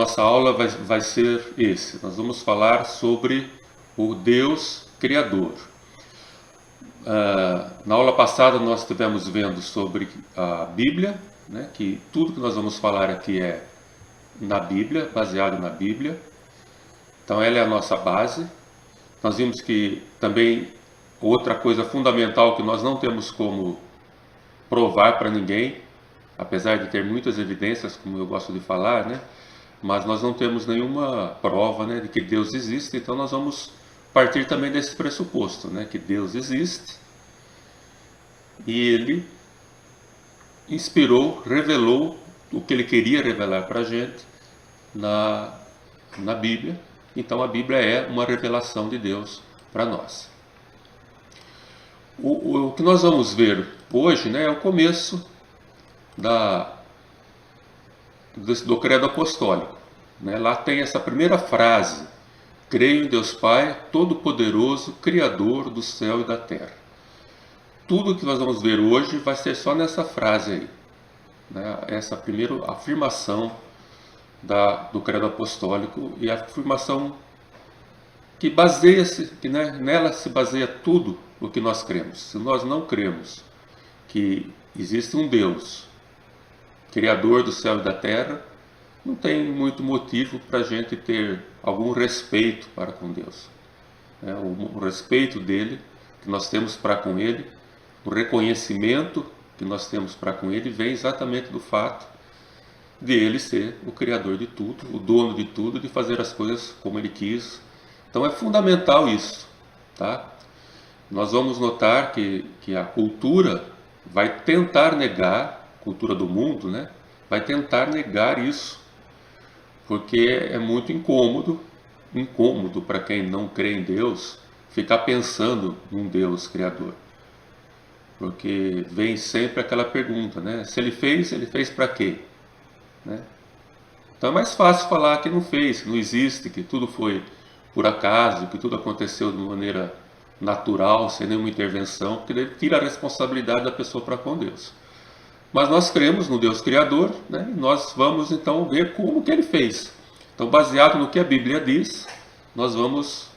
nossa aula vai ser esse. Nós vamos falar sobre o Deus Criador. Na aula passada nós estivemos vendo sobre a Bíblia, né, que tudo que nós vamos falar aqui é na Bíblia, baseado na Bíblia. Então ela é a nossa base. Nós vimos que também outra coisa fundamental que nós não temos como provar para ninguém, apesar de ter muitas evidências, como eu gosto de falar, né? Mas nós não temos nenhuma prova, né, de que Deus existe. Então nós vamos partir também desse pressuposto, né, que Deus existe e Ele inspirou, revelou o que Ele queria revelar para a gente na Bíblia. Então a Bíblia é uma revelação de Deus para nós. O que nós vamos ver hoje, né, é o começo do credo apostólico, né? Lá tem essa primeira frase: creio em Deus Pai, Todo-Poderoso, Criador do céu e da terra. Tudo que nós vamos ver hoje vai ser só nessa frase aí, né? Essa primeira afirmação do credo apostólico, e a afirmação que baseia-se, que, né, nela se baseia tudo o que nós cremos. Se nós não cremos que existe um Deus, Criador do céu e da terra, não tem muito motivo para a gente ter algum respeito para com Deus. O respeito dele, que nós temos para com ele, o reconhecimento que nós temos para com ele, vem exatamente do fato de ele ser o Criador de tudo, o dono de tudo, de fazer as coisas como ele quis. Então é fundamental isso, tá? Nós vamos notar que a cultura vai tentar negar, a cultura do mundo, né, vai tentar negar isso, porque é muito incômodo para quem não crê em Deus, ficar pensando num Deus Criador. Porque vem sempre aquela pergunta, né? Se ele fez para quê? Né? Então é mais fácil falar que não fez, que não existe, que tudo foi por acaso, que tudo aconteceu de maneira natural, sem nenhuma intervenção, porque ele tira a responsabilidade da pessoa para com Deus. Mas nós cremos no Deus Criador, né? E nós vamos então ver como que ele fez. Então, baseado no que a Bíblia diz, nós vamos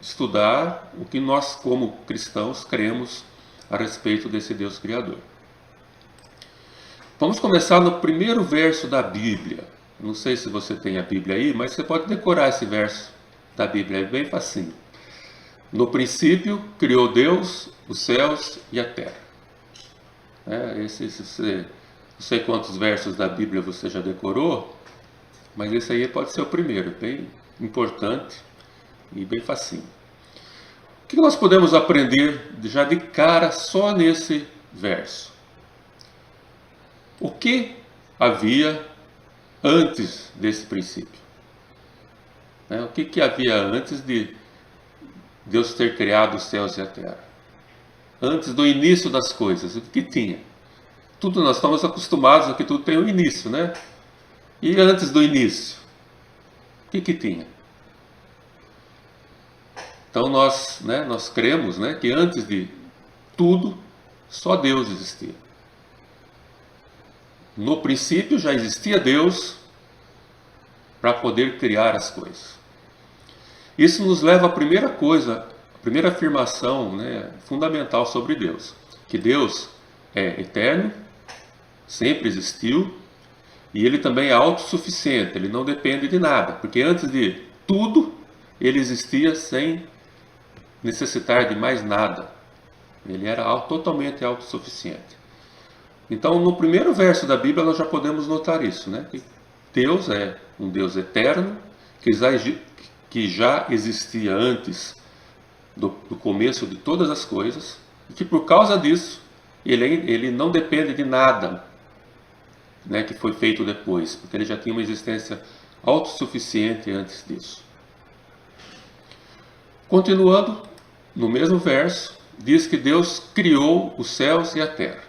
estudar o que nós, como cristãos, cremos a respeito desse Deus Criador. Vamos começar no primeiro verso da Bíblia. Não sei se você tem a Bíblia aí, mas você pode decorar esse verso da Bíblia, é bem facinho. No princípio, criou Deus os céus e a terra. Não sei quantos versos da Bíblia você já decorou, mas esse aí pode ser o primeiro, bem importante e bem facinho. O que nós podemos aprender já de cara só nesse verso? O que havia antes desse princípio? O que havia antes de Deus ter criado os céus e a terra? Antes do início das coisas, o que tinha? Tudo, nós estamos acostumados a que tudo tem um início, né? E antes do início, o que tinha? Então nós cremos, né, que antes de tudo, só Deus existia. No princípio já existia Deus para poder criar as coisas. Isso nos leva à primeira coisa, a primeira afirmação, né, fundamental sobre Deus. Que Deus é eterno, sempre existiu, e Ele também é autossuficiente, Ele não depende de nada. Porque antes de tudo, Ele existia sem necessitar de mais nada. Ele era totalmente autossuficiente. Então, no primeiro verso da Bíblia, nós já podemos notar isso, né? Que Deus é um Deus eterno, que já existia antes do começo de todas as coisas, e que por causa disso, ele não depende de nada, né, que foi feito depois, porque ele já tinha uma existência autossuficiente antes disso. Continuando, no mesmo verso, diz que Deus criou os céus e a terra.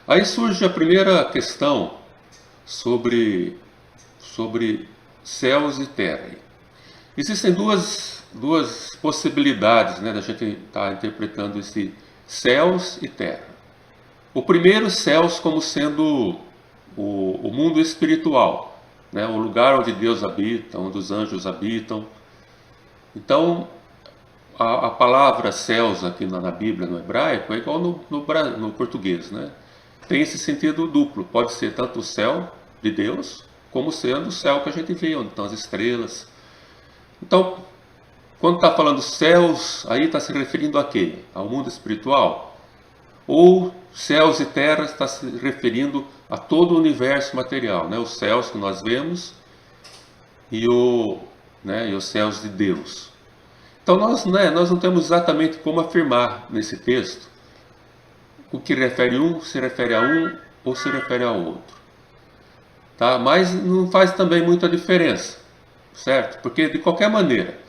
Aí surge a primeira questão sobre céus e terra. Existem duas possibilidades, né, da gente estar interpretando esse céus e terra. O primeiro, céus como sendo o mundo espiritual, né? O lugar onde Deus habita, onde os anjos habitam. Então, a palavra céus aqui na Bíblia, no hebraico, é igual no português, né? Tem esse sentido duplo. Pode ser tanto o céu de Deus, como sendo o céu que a gente vê, onde estão as estrelas. Então, quando está falando céus, aí está se referindo a quê? Ao mundo espiritual? Ou céus e terras está se referindo a todo o universo material, né? Os céus que nós vemos e os céus de Deus. Então nós não temos exatamente como afirmar nesse texto o que se refere a um ou se refere a outro. Tá? Mas não faz também muita diferença, certo? Porque de qualquer maneira,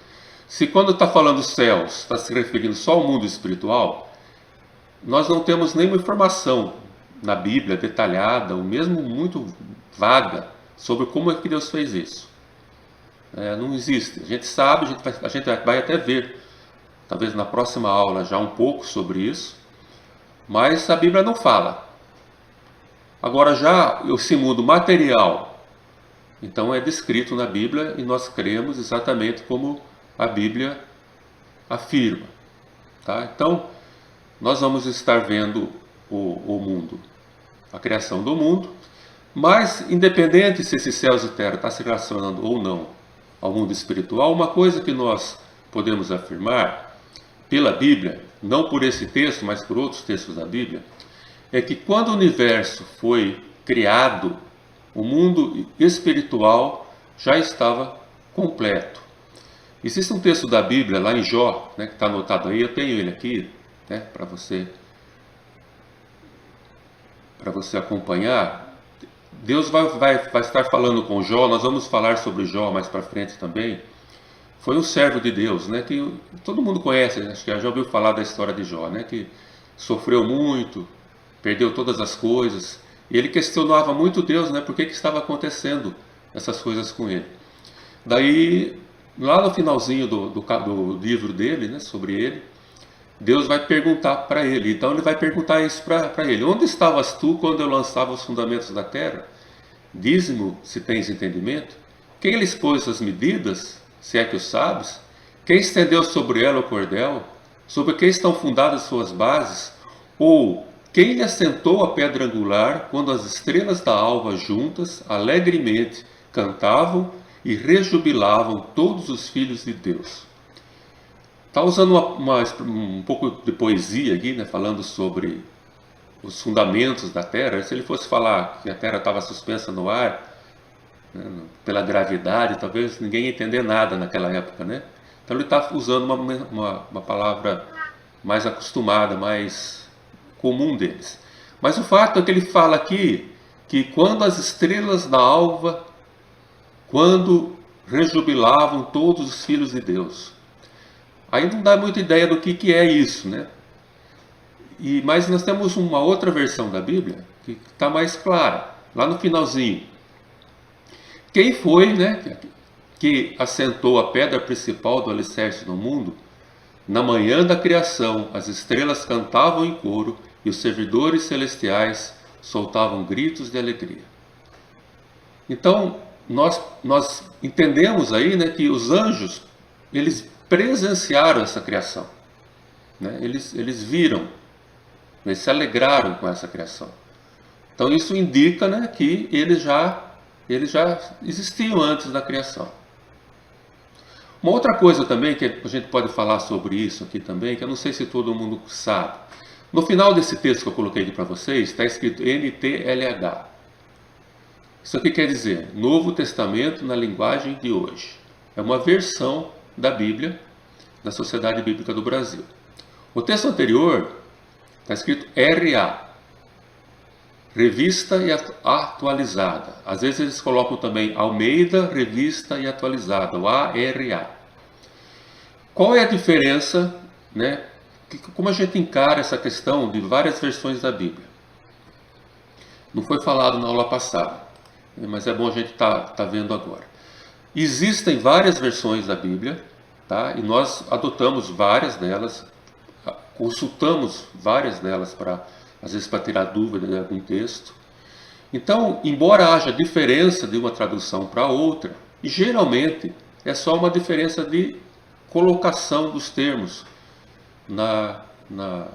se quando está falando céus, está se referindo só ao mundo espiritual, nós não temos nenhuma informação na Bíblia detalhada, ou mesmo muito vaga, sobre como é que Deus fez isso. Não existe. A gente sabe, a gente vai até ver, talvez na próxima aula, já um pouco sobre isso, mas a Bíblia não fala. Agora já esse mundo material, então é descrito na Bíblia e nós cremos exatamente como a Bíblia afirma. Tá? Então, nós vamos estar vendo o mundo, a criação do mundo, mas independente se esses céus e terra está se relacionando ou não ao mundo espiritual, uma coisa que nós podemos afirmar pela Bíblia, não por esse texto, mas por outros textos da Bíblia, é que quando o universo foi criado, o mundo espiritual já estava completo. Existe um texto da Bíblia lá em Jó, né, que está anotado aí, eu tenho ele aqui, né, para você acompanhar. Deus vai estar falando com Jó, nós vamos falar sobre Jó mais para frente também. Foi um servo de Deus, né, que todo mundo conhece, acho que já ouviu falar da história de Jó, né, que sofreu muito, perdeu todas as coisas, e ele questionava muito Deus, né, por que estava acontecendo essas coisas com ele. Daí, lá no finalzinho do livro dele, né, sobre ele, Deus vai perguntar para ele. Então ele vai perguntar isso para ele: onde estavas tu quando eu lançava os fundamentos da terra? Dize-me se tens entendimento. Quem lhes pôs as medidas, se é que o sabes? Quem estendeu sobre ela o cordel? Sobre que estão fundadas suas bases? Ou quem lhe assentou a pedra angular quando as estrelas da alva juntas, alegremente, cantavam e rejubilavam todos os filhos de Deus? Está usando um pouco de poesia aqui, né, falando sobre os fundamentos da Terra. Se ele fosse falar que a Terra estava suspensa no ar, né, pela gravidade, talvez ninguém ia entender nada naquela época, né? Então ele está usando uma palavra mais acostumada, mais comum deles. Mas o fato é que ele fala aqui que quando as estrelas da alva, quando rejubilavam todos os filhos de Deus. Aí não dá muita ideia do que é isso, né? Mas nós temos uma outra versão da Bíblia que está mais clara, lá no finalzinho. Quem foi, né, que assentou a pedra principal do alicerce do mundo? Na manhã da criação, as estrelas cantavam em coro e os servidores celestiais soltavam gritos de alegria. Então, nós entendemos aí, né, que os anjos, eles presenciaram essa criação, né? Eles viram, eles se alegraram com essa criação. Então isso indica, né, que eles já existiam antes da criação. Uma outra coisa também que a gente pode falar sobre isso aqui também, que eu não sei se todo mundo sabe. No final desse texto que eu coloquei aqui para vocês, está escrito NTLH. Isso aqui quer dizer Novo Testamento na linguagem de hoje. É uma versão da Bíblia, da Sociedade Bíblica do Brasil. O texto anterior está escrito RA, Revista e Atualizada. Às vezes eles colocam também Almeida, Revista e Atualizada, o ARA. Qual é a diferença, né? Como a gente encara essa questão de várias versões da Bíblia? Não foi falado na aula passada, mas é bom a gente tá vendo agora. Existem várias versões da Bíblia, tá? E nós adotamos várias delas, consultamos várias delas às vezes para tirar dúvida de algum texto. Então, embora haja diferença de uma tradução para outra, geralmente é só uma diferença de colocação dos termos na, na,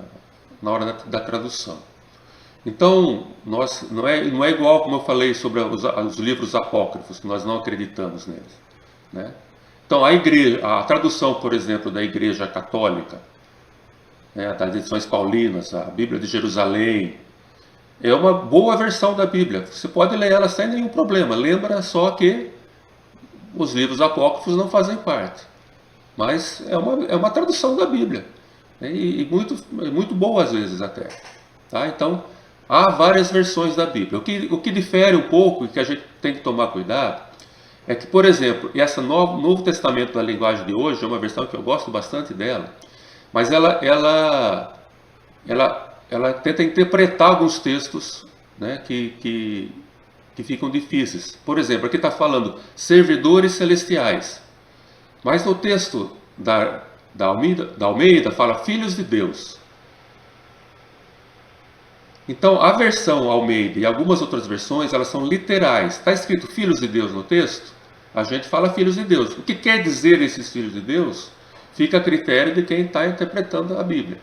na hora da tradução. Então, não é igual como eu falei sobre os livros apócrifos, que nós não acreditamos neles, né? Então, a tradução, por exemplo, da Igreja Católica, né, das edições paulinas, a Bíblia de Jerusalém, é uma boa versão da Bíblia. Você pode ler ela sem nenhum problema. Lembra só que os livros apócrifos não fazem parte. Mas é uma tradução da Bíblia, né, e muito boa às vezes até. Tá? Então, há várias versões da Bíblia. O que difere um pouco e que a gente tem que tomar cuidado é que, por exemplo, essa Novo Testamento da linguagem de hoje é uma versão que eu gosto bastante dela, mas ela tenta interpretar alguns textos, né, que ficam difíceis. Por exemplo, aqui está falando servidores celestiais, mas no texto da Almeida fala filhos de Deus. Então, a versão Almeida e algumas outras versões, elas são literais. Está escrito filhos de Deus no texto? A gente fala filhos de Deus. O que quer dizer esses filhos de Deus? Fica a critério de quem está interpretando a Bíblia.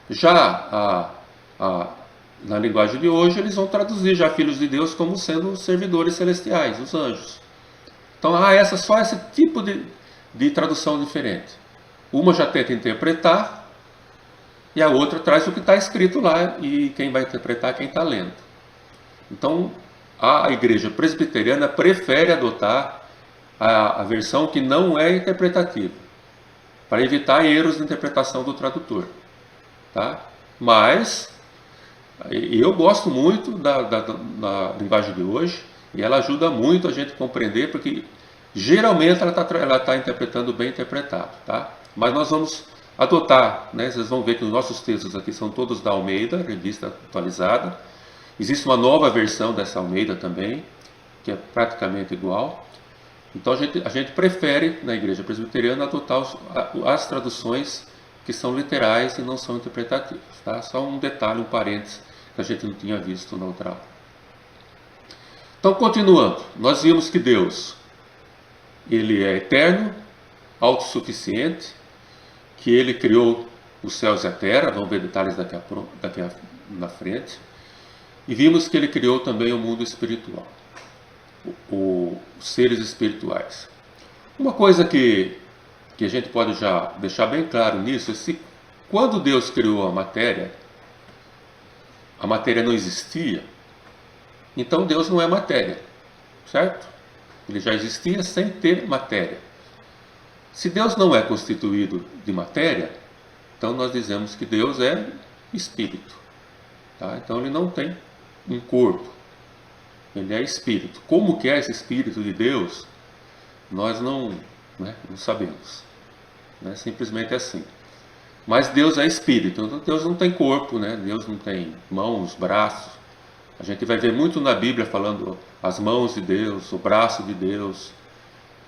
Já na linguagem de hoje, eles vão traduzir já filhos de Deus como sendo servidores celestiais, os anjos. Então, há só esse tipo de tradução diferente. Uma já tenta interpretar, e a outra traz o que está escrito lá, e quem vai interpretar é quem está lendo. Então, a igreja presbiteriana prefere adotar a versão que não é interpretativa, para evitar erros de interpretação do tradutor. Tá? Mas, eu gosto muito da linguagem de hoje, e ela ajuda muito a gente a compreender, porque geralmente ela está interpretando bem interpretado. Tá? Mas nós vamos adotar, né? Vocês vão ver que os nossos textos aqui são todos da Almeida, revista atualizada. Existe uma nova versão dessa Almeida também, que é praticamente igual. Então a gente prefere, na igreja presbiteriana, adotar as traduções que são literais e não são interpretativas. Tá? Só um detalhe, um parênteses, que a gente não tinha visto na outra aula. Então, continuando, nós vimos que Deus, Ele é eterno, autossuficiente, que Ele criou os céus e a terra, vamos ver detalhes daqui na frente, e vimos que Ele criou também o mundo espiritual, os seres espirituais. Uma coisa que a gente pode já deixar bem claro nisso é que quando Deus criou a matéria não existia, então Deus não é matéria, certo? Ele já existia sem ter matéria. Se Deus não é constituído de matéria, então nós dizemos que Deus é espírito. Tá? Então ele não tem um corpo, ele é espírito. Como que é esse espírito de Deus, nós não sabemos. Simplesmente assim. Mas Deus é espírito, então Deus não tem corpo, né? Deus não tem mãos, braços. A gente vai ver muito na Bíblia falando as mãos de Deus, o braço de Deus,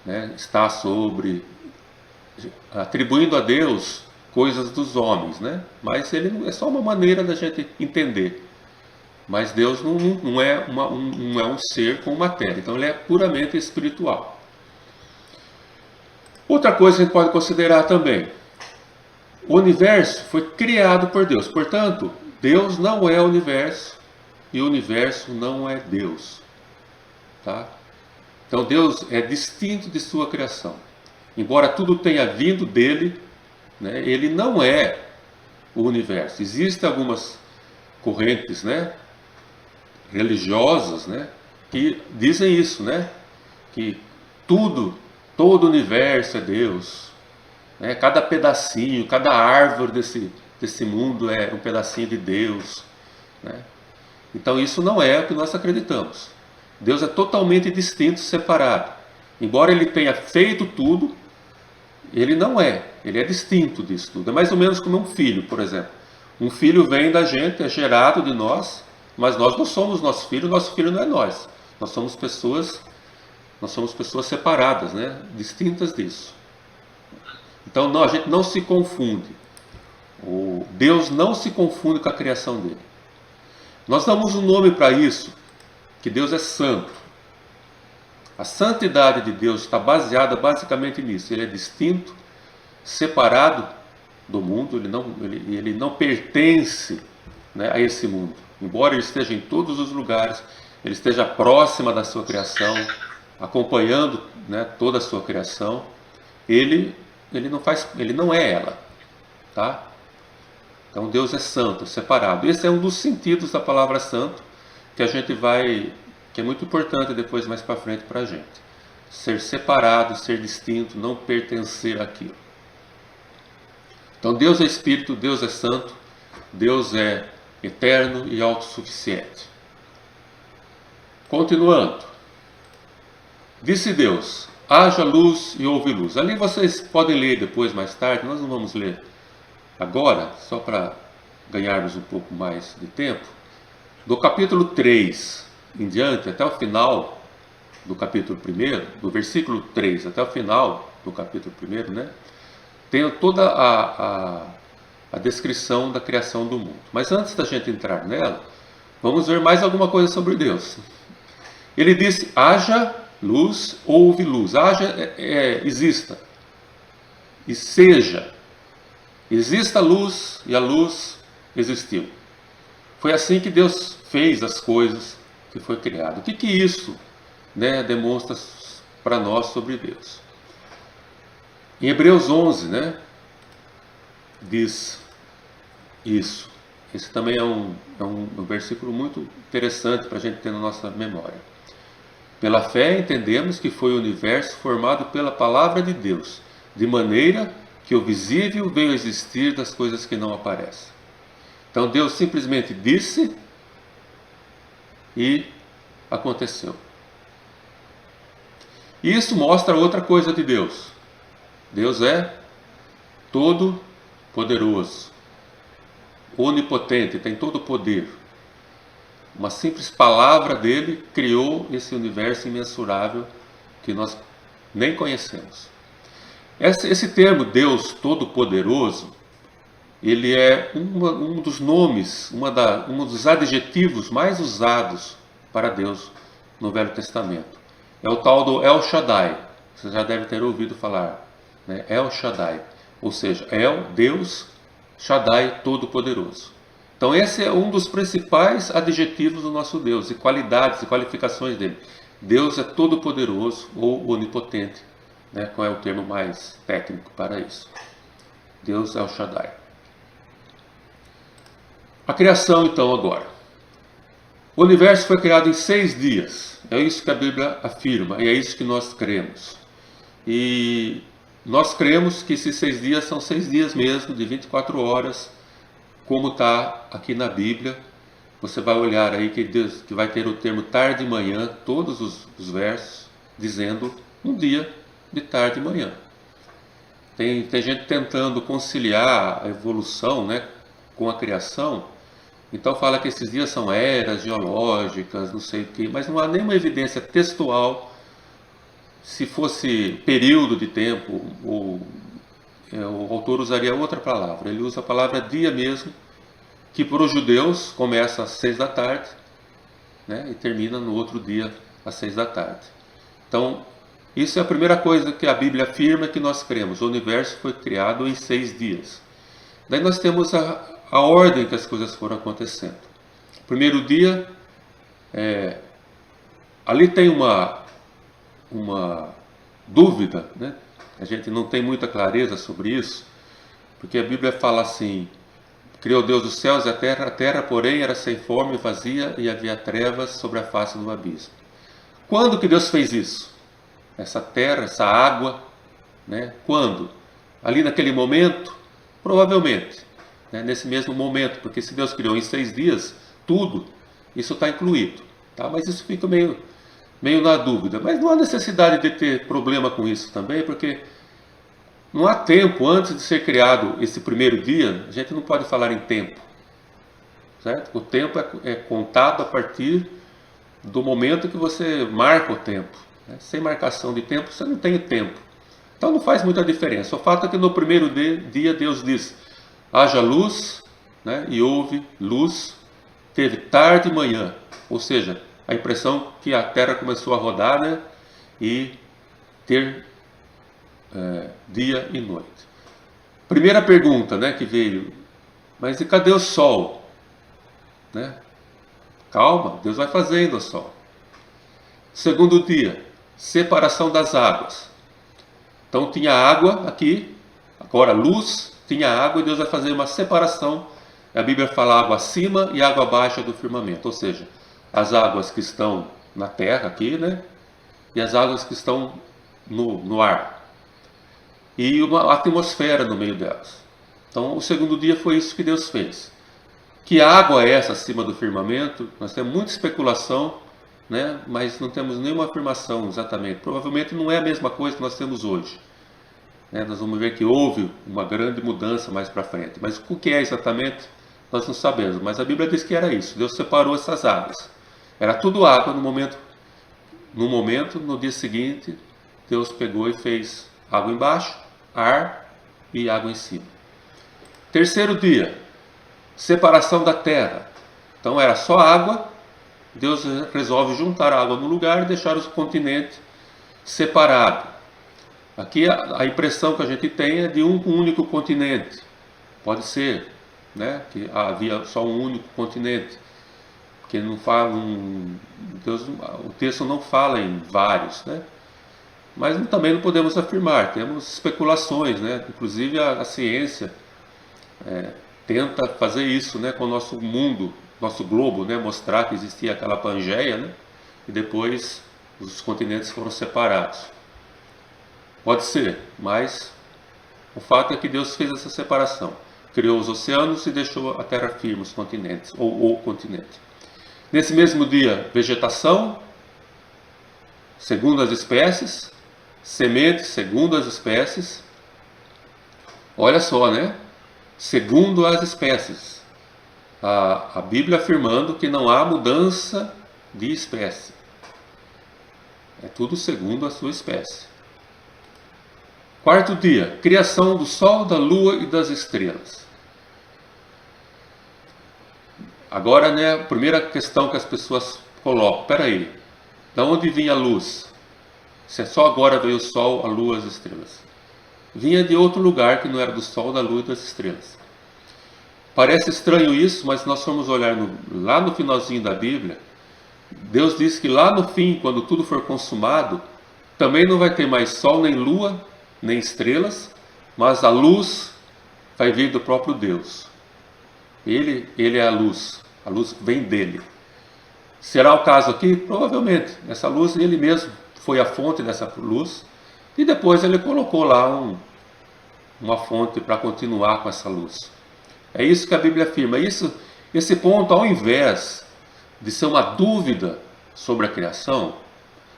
né? Está sobre, atribuindo a Deus coisas dos homens, né? Mas ele é só uma maneira da gente entender. Mas Deus não é um ser com matéria, então ele é puramente espiritual. Outra coisa que a gente pode considerar também, o universo foi criado por Deus, portanto, Deus não é o universo e o universo não é Deus. Tá? Então Deus é distinto de sua criação. Embora tudo tenha vindo dele, né, ele não é o universo. Existem algumas correntes, né, religiosas, né, que dizem isso, né, que todo o universo é Deus, né, cada pedacinho, cada árvore desse mundo é um pedacinho de Deus, né? Então isso não é o que nós acreditamos. Deus é totalmente distinto, separado. Embora ele tenha feito tudo, ele não é, ele é distinto disso tudo. É mais ou menos como um filho, por exemplo. Um filho vem da gente, é gerado de nós, mas nós não somos nosso filho não é nós. Nós somos pessoas separadas, né? Distintas disso. Então a gente não se confunde. Deus não se confunde com a criação dele. Nós damos um nome para isso, que Deus é santo. A santidade de Deus está baseada basicamente nisso. Ele é distinto, separado do mundo, ele não pertence, né, a esse mundo. Embora ele esteja em todos os lugares, ele esteja próxima da sua criação, acompanhando, né, toda a sua criação, ele não é ela, tá? Então Deus é santo, separado. Esse é um dos sentidos da palavra santo que que é muito importante depois mais para frente para a gente. Ser separado, ser distinto, não pertencer àquilo. Então Deus é Espírito, Deus é santo, Deus é eterno e autossuficiente. Continuando. Disse Deus: haja luz e houve luz. Ali vocês podem ler depois, mais tarde, nós não vamos ler agora, só para ganharmos um pouco mais de tempo. Do capítulo 3 em diante, até o final do capítulo 1, do versículo 3 até o final do capítulo 1, né, tem toda a descrição da criação do mundo. Mas antes da gente entrar nela, vamos ver mais alguma coisa sobre Deus. Ele disse: haja luz, houve luz. Haja exista. E seja. Exista a luz e a luz existiu. Foi assim que Deus fez as coisas que foi criado. O que isso, né, demonstra para nós sobre Deus? Em Hebreus 11, né, diz isso. Esse também é um versículo muito interessante para a gente ter na nossa memória. Pela fé entendemos que foi o universo formado pela palavra de Deus, de maneira que o visível veio a existir das coisas que não aparecem. Então Deus simplesmente disse e aconteceu. E isso mostra outra coisa de Deus. Deus é todo poderoso, onipotente, tem todo o poder. Uma simples palavra dele criou esse universo imensurável que nós nem conhecemos. Esse termo Deus Todo-Poderoso, ele é um dos nomes, um dos adjetivos mais usados para Deus no Velho Testamento. É o tal do El Shaddai. Você já deve ter ouvido falar, né? El Shaddai, ou seja, El, Deus, Shaddai, Todo-Poderoso. Então esse é um dos principais adjetivos do nosso Deus, e qualidades e qualificações dele. Deus é todo-poderoso ou onipotente, né? Qual é o termo mais técnico para isso? Deus é o Shaddai. A criação então agora. O universo foi criado em 6 dias. É isso que a Bíblia afirma, e é isso que nós cremos. E nós cremos que esses 6 dias são 6 dias mesmo, de 24 horas, como está aqui na Bíblia. Você vai olhar aí que vai ter o termo tarde e manhã, todos os versos, dizendo um dia de tarde e manhã. Tem gente tentando conciliar a evolução, né, com a criação. Então fala que esses dias são eras geológicas, não sei o que, mas não há nenhuma evidência textual. Se fosse período de tempo, o autor usaria outra palavra. Ele usa a palavra dia mesmo, que para os judeus começa às 6 da tarde, né, e termina no outro dia às 6 da tarde. Então, isso é a primeira coisa que a Bíblia afirma, que nós cremos. O universo foi criado em 6 dias. Daí nós temos a ordem que as coisas foram acontecendo. Primeiro dia, ali tem uma dúvida, né? A gente não tem muita clareza sobre isso, porque a Bíblia fala assim: criou Deus os céus e a terra, porém, era sem forma e vazia, e havia trevas sobre a face do abismo. Quando que Deus fez isso? Essa terra, essa água, né? Quando? Ali naquele momento? Provavelmente, né? Nesse mesmo momento, porque se Deus criou em 6 dias, tudo, isso está incluído, tá? Mas isso fica meio na dúvida. Mas não há necessidade de ter problema com isso também, porque não há tempo. Antes de ser criado esse primeiro dia, a gente não pode falar em tempo, certo? O tempo é contado a partir do momento que você marca o tempo, né? Sem marcação de tempo, você não tem tempo. Então não faz muita diferença. O fato é que no primeiro dia Deus diz: haja luz, né? E houve luz. Teve tarde e manhã, ou seja, a impressão que a Terra começou a rodar, né? E ter dia e noite. Primeira pergunta, né, que veio, mas e cadê o Sol? Né? Calma, Deus vai fazendo o Sol. Segundo dia, separação das águas. Então tinha água aqui, agora luz, tinha água e Deus vai fazer uma separação. A Bíblia fala água acima e água abaixo do firmamento, ou seja, as águas que estão na terra aqui, né? E as águas que estão no ar. E uma atmosfera no meio delas. Então o segundo dia foi isso que Deus fez. Que água é essa acima do firmamento? Nós temos muita especulação, né? Mas não temos nenhuma afirmação exatamente. Provavelmente não é a mesma coisa que nós temos hoje. Né? Nós vamos ver que houve uma grande mudança mais para frente. Mas o que é exatamente, nós não sabemos. Mas a Bíblia diz que era isso. Deus separou essas águas. Era tudo água no momento. No dia seguinte, Deus pegou e fez água embaixo, ar e água em cima. Terceiro dia, separação da terra. Então era só água. Deus resolve juntar a água no lugar e deixar os continentes separados. Aqui a impressão que a gente tem é de um único continente. Pode ser, né, que havia só um único continente. Porque não fala, o texto não fala em vários, né? Mas também não podemos afirmar, temos especulações, né? Inclusive a ciência tenta fazer isso, né, com o nosso mundo, nosso globo, né, mostrar que existia aquela Pangeia, né, e depois os continentes foram separados. Pode ser, mas o fato é que Deus fez essa separação, criou os oceanos e deixou a terra firme, os continentes, ou o continente. Nesse mesmo dia, vegetação, segundo as espécies, sementes, segundo as espécies. Olha só, né? Segundo as espécies. A Bíblia afirmando que não há mudança de espécie. É tudo segundo a sua espécie. Quarto dia, criação do Sol, da Lua e das estrelas. Agora, né, a primeira questão que as pessoas colocam, peraí, da onde vinha a luz? Se é só agora veio o Sol, a Lua e as estrelas. Vinha de outro lugar que não era do Sol, da Lua e das estrelas. Parece estranho isso, mas nós formos olhar lá no finalzinho da Bíblia, Deus diz que lá no fim, quando tudo for consumado, também não vai ter mais Sol, nem Lua, nem estrelas, mas a luz vai vir do próprio Deus. Ele é a luz vem dele. Será o caso aqui? Provavelmente. Essa luz, ele mesmo foi a fonte dessa luz e depois ele colocou lá uma fonte para continuar com essa luz. É isso que a Bíblia afirma. Esse ponto, ao invés de ser uma dúvida sobre a criação,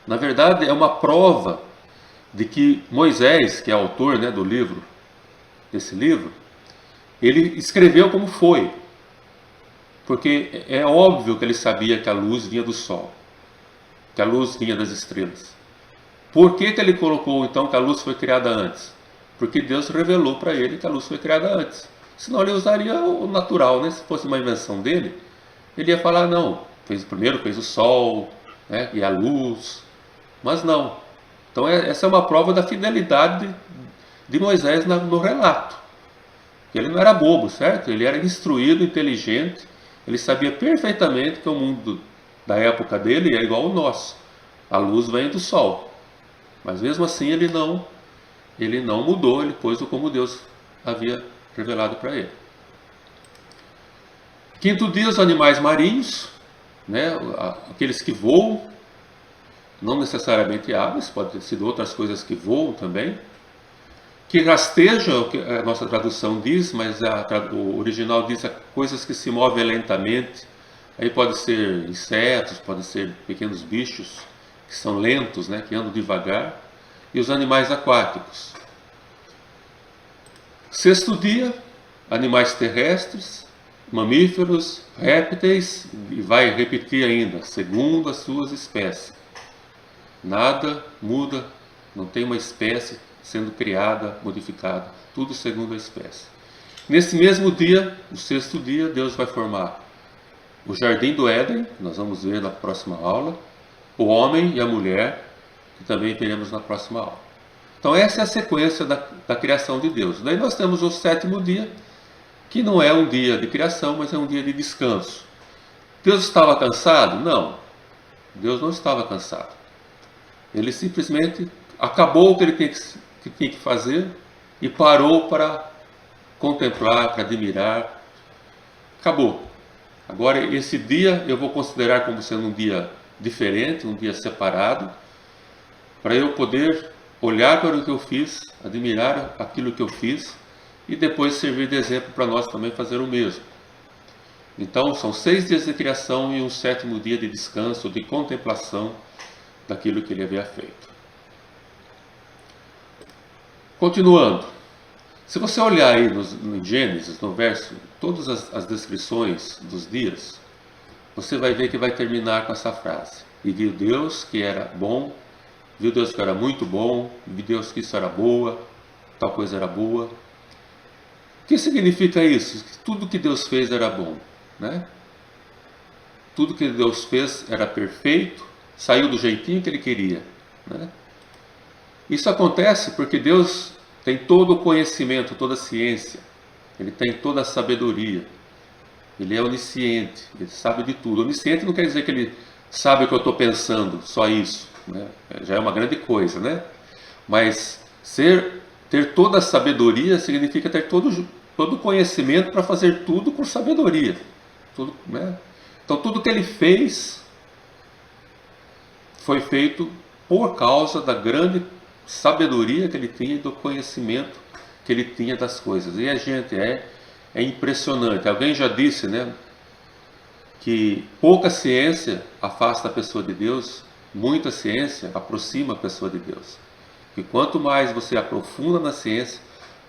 na verdade é uma prova de que Moisés, que é autor, né, desse livro, ele escreveu como foi. Porque é óbvio que ele sabia que a luz vinha do Sol, que a luz vinha das estrelas. Por que ele colocou então que a luz foi criada antes? Porque Deus revelou para ele que a luz foi criada antes. Senão ele usaria o natural, né? Se fosse uma invenção dele, ele ia falar, não, primeiro fez o Sol, né, e a luz. Mas não. Então essa é uma prova da fidelidade de Moisés no relato. Ele não era bobo, certo? Ele era instruído, inteligente. Ele sabia perfeitamente que o mundo da época dele é igual ao nosso. A luz vem do Sol. Mas mesmo assim ele não mudou, ele pôs como Deus havia revelado para ele. Quinto dia, os animais marinhos, né, aqueles que voam, não necessariamente aves, pode ter sido outras coisas que voam também, que rastejam, o que a nossa tradução diz, mas o original diz coisas que se movem lentamente. Aí pode ser insetos, pode ser pequenos bichos que são lentos, né, que andam devagar, e os animais aquáticos. Sexto dia, animais terrestres, mamíferos, répteis, e vai repetir ainda, segundo as suas espécies. Nada muda, não tem uma espécie sendo criada, modificada, tudo segundo a espécie. Nesse mesmo dia, o sexto dia, Deus vai formar o Jardim do Éden, que nós vamos ver na próxima aula, o homem e a mulher, que também veremos na próxima aula. Então essa é a sequência da criação de Deus. Daí nós temos o sétimo dia, que não é um dia de criação, mas é um dia de descanso. Deus estava cansado? Não. Deus não estava cansado. Ele simplesmente acabou o que ele tinha que fazer e parou para contemplar, para admirar. Acabou. Agora esse dia eu vou considerar como sendo um dia diferente, um dia separado, para eu poder olhar para o que eu fiz, admirar aquilo que eu fiz e depois servir de exemplo para nós também fazer o mesmo. Então são 6 dias de criação e um sétimo dia de descanso, de contemplação daquilo que ele havia feito. Continuando, se você olhar aí no Gênesis, no verso, todas as descrições dos dias, você vai ver que vai terminar com essa frase: e viu Deus que era bom, viu Deus que era muito bom, viu Deus que isso era boa, tal coisa era boa. O que significa isso? Que tudo que Deus fez era bom, né? Tudo que Deus fez era perfeito, saiu do jeitinho que Ele queria, né? Isso acontece porque Deus tem todo o conhecimento, toda a ciência, Ele tem toda a sabedoria, Ele é onisciente, Ele sabe de tudo. Onisciente não quer dizer que Ele sabe o que eu estou pensando, só isso, né? Já é uma grande coisa, né? Mas ter toda a sabedoria significa ter todo o conhecimento para fazer tudo com sabedoria. Tudo, né? Então tudo que Ele fez foi feito por causa da grande sabedoria que Ele tinha e do conhecimento que Ele tinha das coisas. E a gente é impressionante. Alguém já disse, né, que pouca ciência afasta a pessoa de Deus, muita ciência aproxima a pessoa de Deus. E quanto mais você aprofunda na ciência,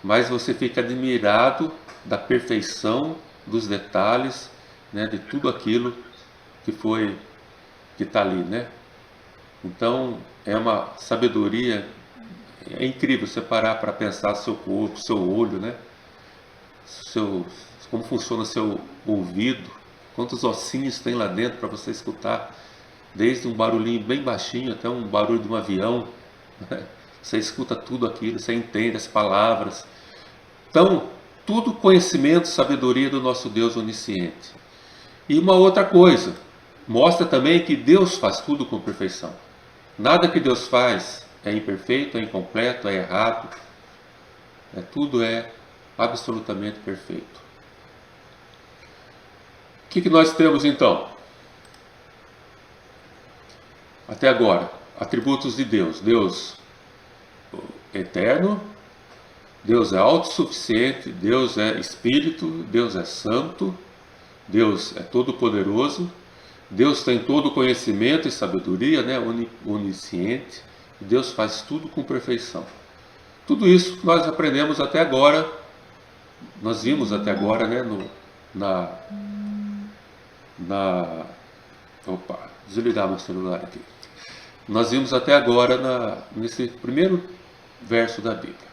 mais você fica admirado da perfeição, dos detalhes, né, de tudo aquilo que está ali, né? Então é uma sabedoria, é incrível você parar para pensar seu corpo, seu olho, né? Como funciona seu ouvido, quantos ossinhos tem lá dentro para você escutar, desde um barulhinho bem baixinho até um barulho de um avião, né? Você escuta tudo aquilo, você entende as palavras. Então, tudo conhecimento, sabedoria do nosso Deus onisciente. E uma outra coisa, mostra também que Deus faz tudo com perfeição. Nada que Deus faz é imperfeito, é incompleto, é errado. Tudo é absolutamente perfeito. O que nós temos então? Até agora, atributos de Deus. Deus eterno, Deus é autossuficiente, Deus é Espírito, Deus é Santo, Deus é todo-poderoso, Deus tem todo o conhecimento e sabedoria, né? Onisciente, e Deus faz tudo com perfeição. Tudo isso que nós aprendemos até agora, nós vimos até agora, né? Opa, desligar meu celular aqui. Nós vimos até agora nesse primeiro verso da Bíblia.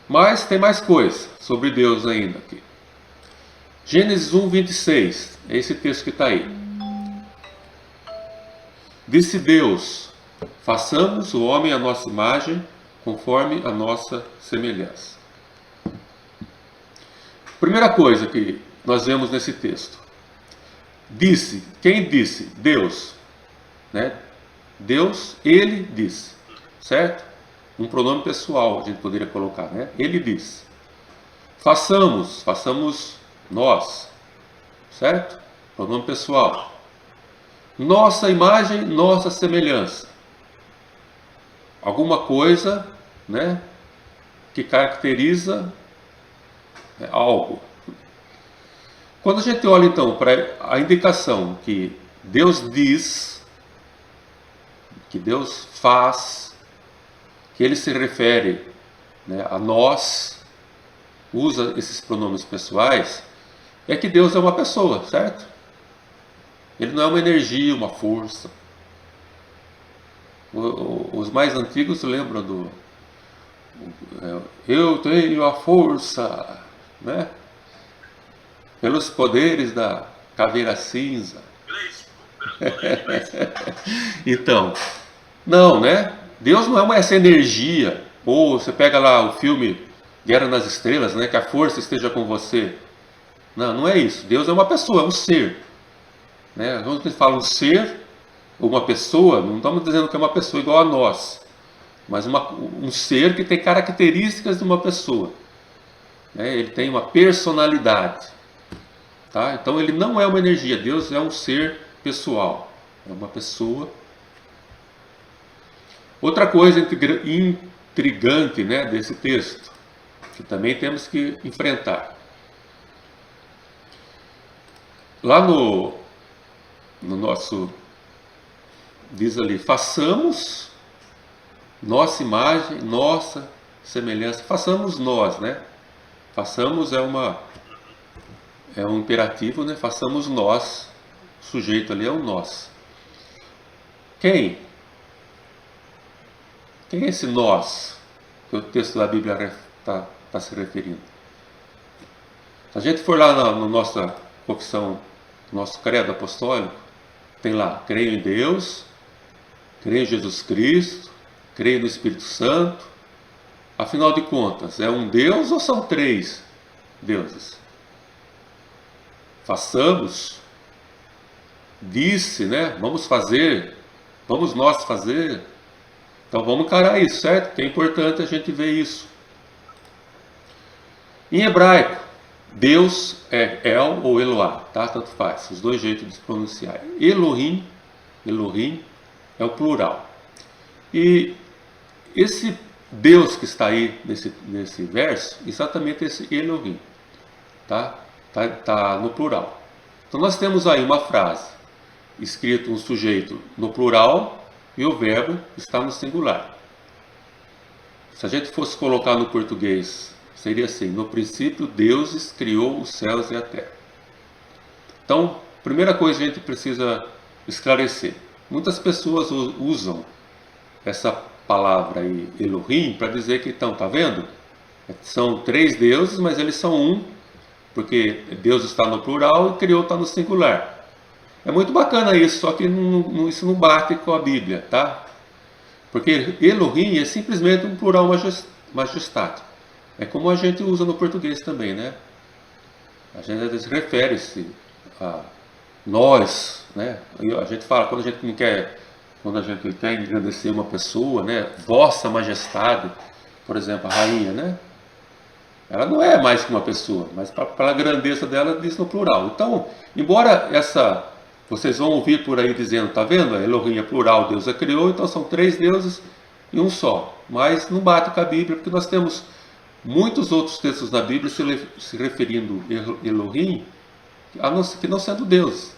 Mas tem mais coisa sobre Deus ainda aqui. Gênesis 1, 26, é esse texto que está aí. Disse Deus: façamos o homem à nossa imagem, conforme a nossa semelhança. Primeira coisa que nós vemos nesse texto. Disse, quem disse? Deus, né? Deus, Ele disse, certo? Um pronome pessoal a gente poderia colocar, né? Ele disse. Façamos nós, certo? Pronome pessoal. Nossa imagem, nossa semelhança. Alguma coisa, né, que caracteriza algo. Quando a gente olha então para a indicação que Deus diz, que Deus faz, que Ele se refere, né, a nós, usa esses pronomes pessoais, é que Deus é uma pessoa, certo? Ele não é uma energia, uma força. Os mais antigos lembram do eu tenho a força, né? Pelos poderes da Caveira cinza. Então, não, né? Deus não é essa energia. Ou você pega lá o filme Guerra nas Estrelas, né? Que a força esteja com você. Não, não é isso. Deus é uma pessoa, é um ser. Né? Quando a gente fala um ser ou uma pessoa, não estamos dizendo que é uma pessoa igual a nós, mas um ser que tem características de uma pessoa. Né? Ele tem uma personalidade. Tá? Então ele não é uma energia. Deus é um ser pessoal. É uma pessoa. Outra coisa intrigante, né, desse texto, que também temos que enfrentar. Lá no nosso, diz ali, façamos nossa imagem, nossa semelhança. Façamos nós, né? Façamos é um imperativo, né? Façamos nós. O sujeito ali é o nós. Quem? Quem é esse nós que o texto da Bíblia está se referindo? Se a gente for lá na nossa confissão, nosso credo apostólico, tem lá, creio em Deus, creio em Jesus Cristo, creio no Espírito Santo. Afinal de contas, é um Deus ou são três deuses? Façamos, disse, né? Vamos fazer, vamos nós fazer. Então vamos encarar isso, certo? Que é importante a gente ver isso. Em hebraico, Deus é El ou Eloá, tá? Tanto faz, os dois jeitos de se pronunciar. Elohim é o plural. E esse Deus que está aí nesse verso, exatamente esse Elohim, tá? Tá no plural. Então nós temos aí uma frase, escrito um sujeito no plural, e o verbo está no singular. Se a gente fosse colocar no português, seria assim: no princípio Deus criou os céus e a terra. Então, primeira coisa que a gente precisa esclarecer. Muitas pessoas usam essa palavra aí, Elohim, para dizer que, então, tá vendo? São três deuses, mas eles são um, porque Deus está no plural e criou está no singular. É muito bacana isso, só que isso não bate com a Bíblia, tá? Porque Elohim é simplesmente um plural majestático. É como a gente usa no português também, né? A gente às vezes refere-se a nós, né? A gente fala, quando a gente quer engrandecer uma pessoa, né? Vossa Majestade, por exemplo, a rainha, né? Ela não é mais que uma pessoa, mas para a grandeza dela diz no plural. Então, embora vocês vão ouvir por aí dizendo, tá vendo? Elohim é plural, Deus a criou, então são três deuses e um só. Mas não bate com a Bíblia, porque nós temos muitos outros textos na Bíblia se referindo a Elohim, que não sendo Deus.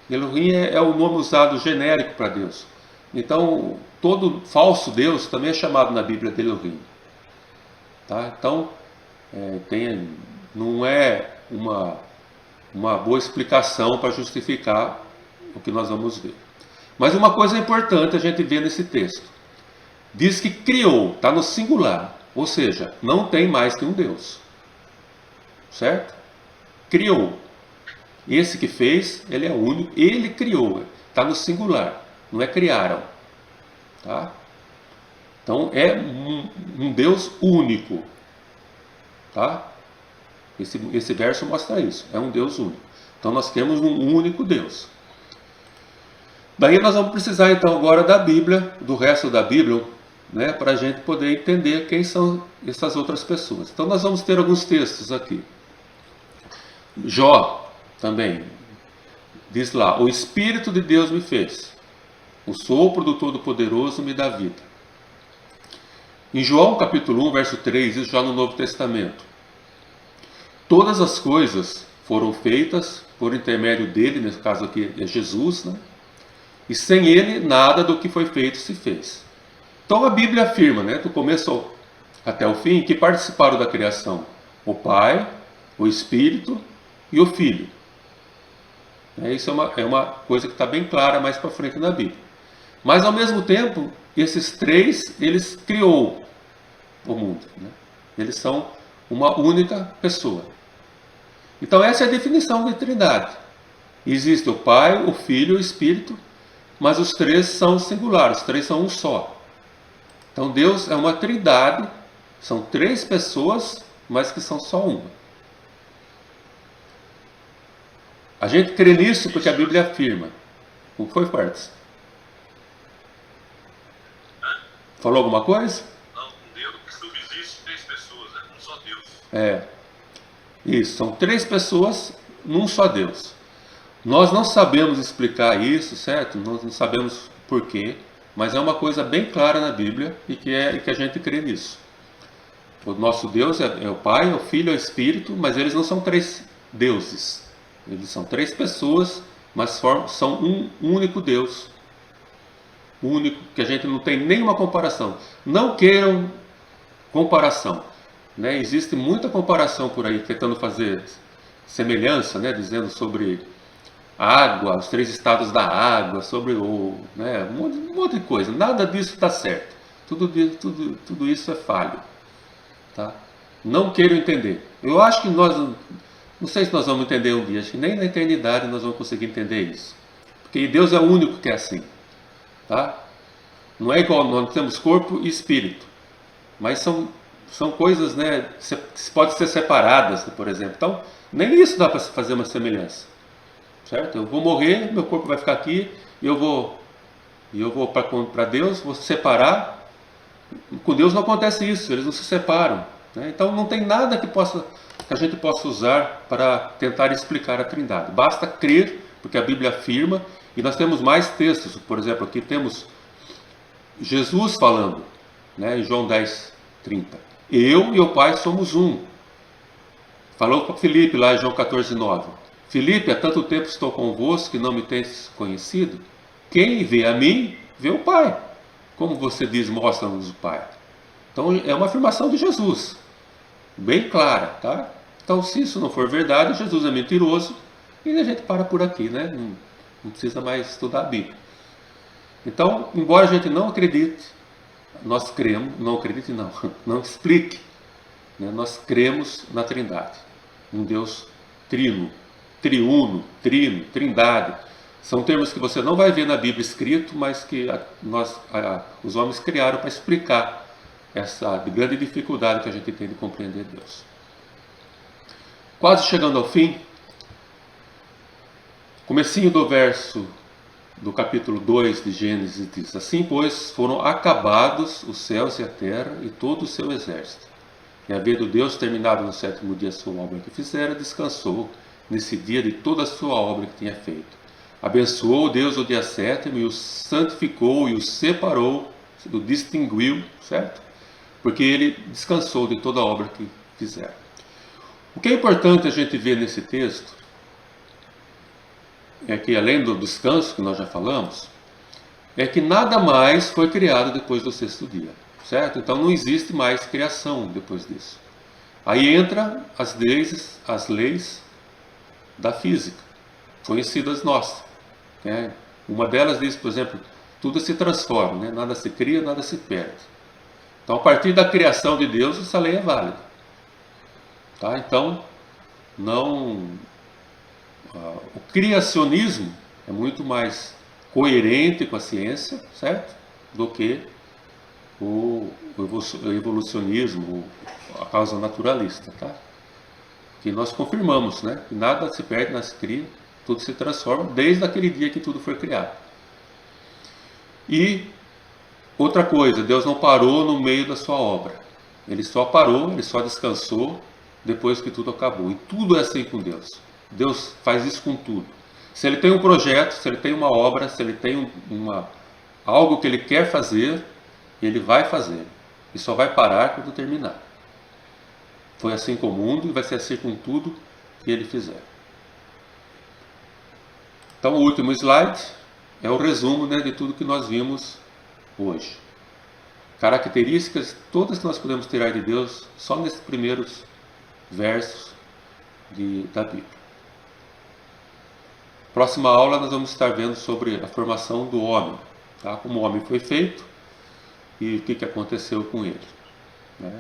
Elohim é o nome usado genérico para Deus. Então, todo falso Deus também é chamado na Bíblia de Elohim. Tá? Então, não é uma boa explicação para justificar o que nós vamos ver. Mas uma coisa importante a gente ver nesse texto. Diz que criou, está no singular. Ou seja, não tem mais que um Deus. Certo? Criou. Esse que fez, ele é único. Ele criou. Está no singular. Não é criaram. Tá? Então é um Deus único. Tá? Esse verso mostra isso. É um Deus único. Então nós temos um único Deus. Daí nós vamos precisar então agora da Bíblia, do resto da Bíblia, né, para a gente poder entender quem são essas outras pessoas. Então nós vamos ter alguns textos aqui. Jó também diz lá: o Espírito de Deus me fez, o sopro do Todo-Poderoso me dá vida. Em João capítulo 1, verso 3, isso já no Novo Testamento: todas as coisas foram feitas por intermédio dele, nesse caso aqui é Jesus, né? E sem ele nada do que foi feito se fez. Então a Bíblia afirma, né, do começo até o fim, que participaram da criação o Pai, o Espírito e o Filho. Isso é uma coisa que está bem clara mais para frente na Bíblia. Mas ao mesmo tempo, esses três, eles criou o mundo. Né? Eles são uma única pessoa. Então essa é a definição de Trindade. Existe o Pai, o Filho e o Espírito, mas os três são singulares, os três são um só. Então Deus é uma trindade, são três pessoas, mas que são só uma. A gente crê nisso porque a Bíblia afirma. Não foi, Quartz? Falou alguma coisa? Não, um Deus que subsiste três pessoas, um só Deus. É. Isso, são três pessoas num só Deus. Nós não sabemos explicar isso, certo? Nós não sabemos porquê, mas é uma coisa bem clara na Bíblia e que a gente crê nisso. O nosso Deus é o Pai, é o Filho, é o Espírito, mas eles não são três deuses. Eles são três pessoas, mas são um único Deus. Único, que a gente não tem nenhuma comparação. Não queiram comparação. Né? Existe muita comparação por aí, tentando fazer semelhança, né? Dizendo sobre água, os três estados da água, sobre né? um monte de coisa. Nada disso está certo. Tudo isso é falho. Tá? Não queiram entender. Eu acho que não sei se nós vamos entender um dia, acho que nem na eternidade nós vamos conseguir entender isso. Porque Deus é o único que é assim. Tá? Não é igual, nós temos corpo e espírito, mas são coisas, né, que podem ser separadas, por exemplo. Então, nem isso dá para fazer uma semelhança. Certo? Eu vou morrer, meu corpo vai ficar aqui, e eu vou para Deus, vou se separar. Com Deus não acontece isso, eles não se separam. Né? Então não tem nada que a gente possa usar para tentar explicar a Trindade. Basta crer, porque a Bíblia afirma, e nós temos mais textos. Por exemplo, aqui temos Jesus falando, né, em João 10:30. Eu e o Pai somos um. Falou para Filipe lá em João 14:9. Filipe, há tanto tempo estou convosco que não me tens conhecido. Quem vê a mim, vê o Pai. Como você diz, mostra-nos o Pai. Então é uma afirmação de Jesus, bem clara, tá? Então, se isso não for verdade, Jesus é mentiroso e a gente para por aqui, né? Não precisa mais estudar a Bíblia. Então, embora a gente não acredite, nós cremos, não acredite não explique, né? Nós cremos na Trindade, um Deus trino, triuno, trino, trindade. São termos que você não vai ver na Bíblia escrito, mas que os homens criaram para explicar essa grande dificuldade que a gente tem de compreender Deus. Quase chegando ao fim, comecinho do verso do capítulo 2 de Gênesis diz: Assim, pois, foram acabados os céus e a terra e todo o seu exército. E havendo Deus terminado no sétimo dia a sua obra que fizera, descansou nesse dia de toda a sua obra que tinha feito. Abençoou Deus o dia sétimo e o santificou e o separou, o distinguiu, certo? Porque ele descansou de toda a obra que fizera. O que é importante a gente ver nesse texto é que, além do descanso que nós já falamos, é que nada mais foi criado depois do sexto dia, certo? Então não existe mais criação depois disso. Aí entra as leis da física, conhecidas nossas. Né? Uma delas diz, por exemplo, tudo se transforma, né? Nada se cria, nada se perde. Então, a partir da criação de Deus, essa lei é válida. Tá? Então, o criacionismo é muito mais coerente com a ciência, certo? Do que o evolucionismo, a causa naturalista, tá? Que nós confirmamos, né? Que nada se perde, nada se cria, tudo se transforma desde aquele dia que tudo foi criado. E outra coisa, Deus não parou no meio da sua obra. Ele só parou, ele só descansou depois que tudo acabou. E tudo é assim com Deus. Deus faz isso com tudo. Se ele tem um projeto, se ele tem uma obra, se ele tem algo que ele quer fazer, ele vai fazer. E só vai parar quando terminar. Foi assim com o mundo e vai ser assim com tudo que ele fizer. Então, o último slide é o resumo, né, de tudo que nós vimos hoje. Características todas que nós podemos tirar de Deus só nesses primeiros versos da Bíblia. Próxima aula nós vamos estar vendo sobre a formação do homem, tá? Como o homem foi feito e o que aconteceu com ele, né?